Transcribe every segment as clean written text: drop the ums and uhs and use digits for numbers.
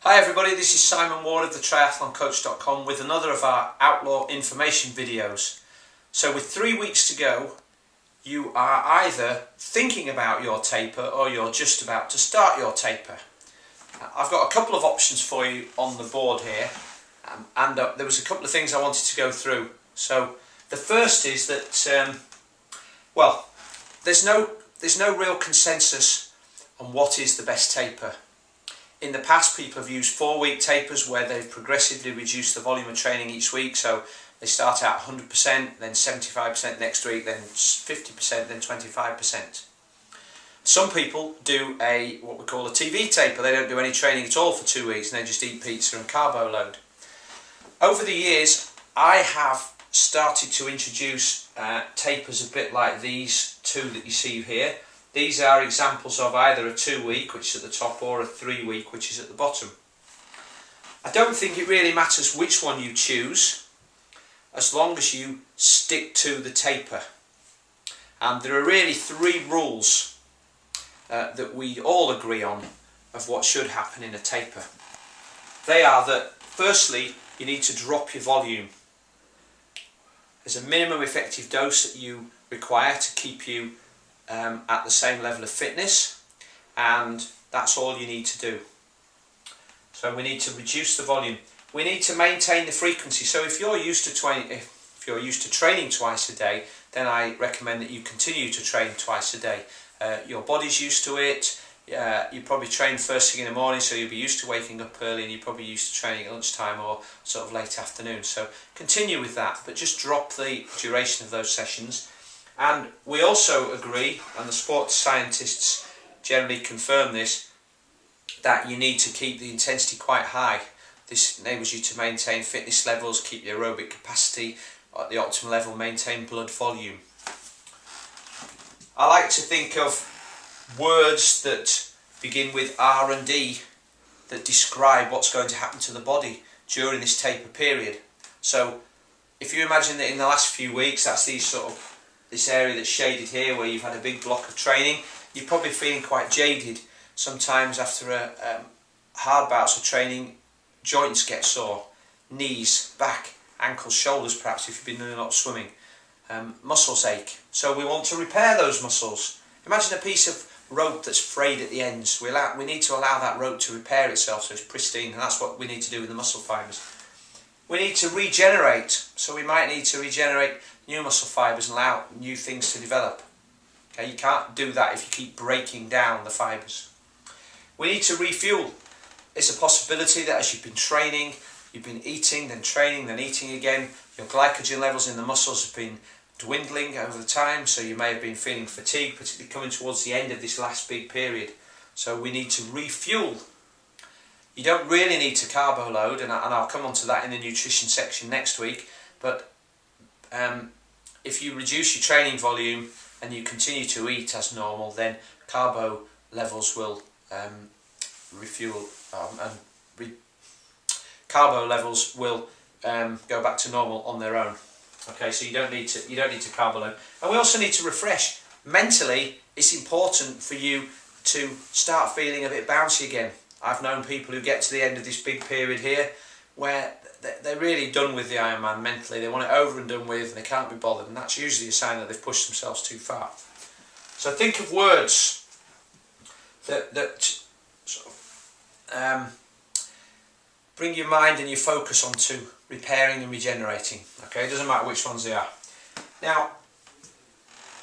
Hi everybody, this is Simon Ward of TheTriathlonCoach.com with another of our Outlaw information videos. So with 3 weeks to go, you are either thinking about your taper or you're just about to start your taper. I've got a couple of options for you on the board here, and there was a couple of things I wanted to go through. So the first is that, there's no real consensus on what is the best taper. In the past, people have used 4-week tapers where they've progressively reduced the volume of training each week. So they start out 100%, then 75% next week, then 50%, then 25%. Some people do what we call a TV taper. They don't do any training at all for 2 weeks and they just eat pizza and carbo load. Over the years, I have started to introduce tapers a bit like these two that you see here. These are examples of either a 2-week, which is at the top, or a 3-week, which is at the bottom. I don't think it really matters which one you choose, as long as you stick to the taper. And there are really 3 rules that we all agree on of what should happen in a taper. They are that, firstly, you need to drop your volume. There's a minimum effective dose that you require to keep you at the same level of fitness, and that's all you need to do. So we need to reduce the volume. We need to maintain the frequency. So if you're used to training twice a day, then I recommend that you continue to train twice a day. Your body's used to it. You probably train first thing in the morning, so you'll be used to waking up early, and you're probably used to training at lunchtime or sort of late afternoon. So continue with that, but just drop the duration of those sessions. And we also agree, and the sports scientists generally confirm this, that you need to keep the intensity quite high. This enables you to maintain fitness levels, keep your aerobic capacity at the optimal level, maintain blood volume. I like to think of words that begin with R and D that describe what's going to happen to the body during this taper period. So if you imagine that in the last few weeks, that's this area that's shaded here where you've had a big block of training, you're probably feeling quite jaded. Sometimes after hard bouts of training, joints get sore, knees, back, ankles, shoulders perhaps if you've been doing a lot of swimming, muscles ache. So we want to repair those muscles. Imagine a piece of rope that's frayed at the ends. We need to allow that rope to repair itself so it's pristine, and that's what we need to do with the muscle fibres. We need to regenerate, so we might need to regenerate new muscle fibres and allow new things to develop. Okay, you can't do that if you keep breaking down the fibres. We need to refuel. It's a possibility that as you've been training, you've been eating, then training, then eating again, your glycogen levels in the muscles have been dwindling over the time, so you may have been feeling fatigued, particularly coming towards the end of this last big period. So we need to refuel. You don't really need to carbo load, and I'll come on to that in the nutrition section next week, but if you reduce your training volume and you continue to eat as normal, then carbo levels will refuel carbo levels will go back to normal on their own. Okay, so you don't need to carbo load. And we also need to refresh. Mentally, it's important for you to start feeling a bit bouncy again. I've known people who get to the end of this big period here where they're really done with the Ironman mentally. They want it over and done with, and they can't be bothered, and that's usually a sign that they've pushed themselves too far. So think of words that sort of bring your mind and your focus onto repairing and regenerating. Okay, it doesn't matter which ones they are. Now,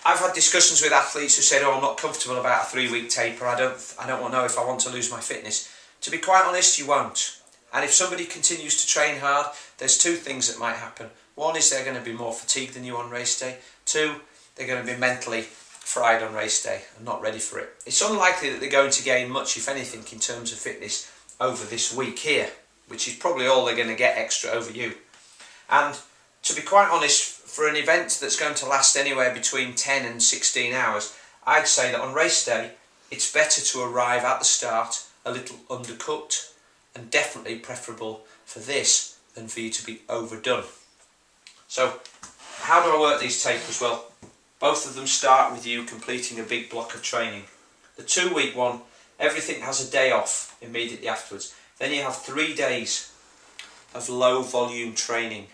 I've had discussions with athletes who said, "Oh, I'm not comfortable about a 3-week taper. I don't know if I want to lose my fitness." To be quite honest, you won't. And if somebody continues to train hard, there's 2 things that might happen. One is they're going to be more fatigued than you on race day. 2, they're going to be mentally fried on race day and not ready for it. It's unlikely that they're going to gain much, if anything, in terms of fitness over this week here, which is probably all they're going to get extra over you. And to be quite honest, for an event that's going to last anywhere between 10 and 16 hours, I'd say that on race day, it's better to arrive at the start a little undercooked, and definitely preferable for this than for you to be overdone. So how do I work these tapers? Well, both of them start with you completing a big block of training. The 2-week one, everything has a day off immediately afterwards. Then you have 3 days of low volume training.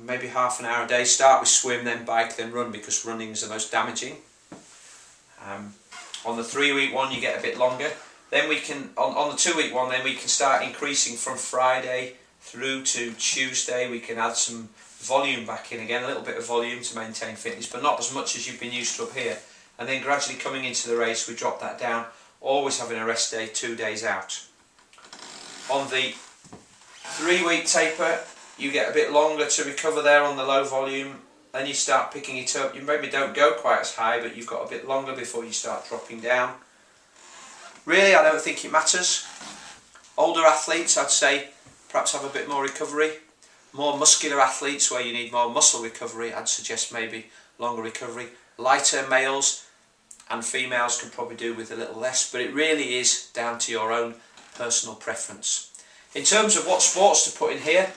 Maybe half an hour a day. Start with swim, then bike, then run, because running is the most damaging. On the 3-week one you get a bit longer. Then we can, on the 2-week one, then we can start increasing from Friday through to Tuesday. We can add some volume back in again, a little bit of volume to maintain fitness, but not as much as you've been used to up here. And then gradually coming into the race we drop that down, always having a rest day 2 days out. On the 3-week taper you get a bit longer to recover there on the low volume, then you start picking it up. You maybe don't go quite as high, but you've got a bit longer before you start dropping down. Really, I don't think it matters. Older athletes, I'd say, perhaps have a bit more recovery. More muscular athletes where you need more muscle recovery, I'd suggest maybe longer recovery. Lighter males and females can probably do with a little less, but it really is down to your own personal preference. In terms of what sports to put in here,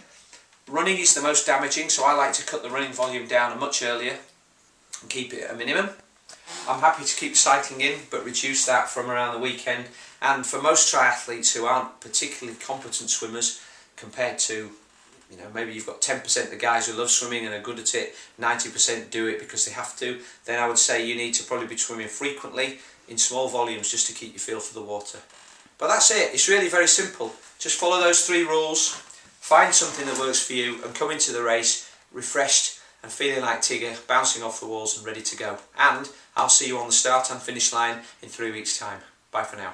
running is the most damaging, so I like to cut the running volume down much earlier and keep it at a minimum. I'm happy to keep cycling in, but reduce that from around the weekend. And for most triathletes who aren't particularly competent swimmers, compared to, you know, maybe you've got 10% of the guys who love swimming and are good at it, 90% do it because they have to, then I would say you need to probably be swimming frequently in small volumes just to keep your feel for the water. But that's it. It's really very simple. Just follow those 3 rules, find something that works for you, and come into the race refreshed and feeling like Tigger, bouncing off the walls and ready to go. And I'll see you on the start and finish line in 3 weeks' time. Bye for now.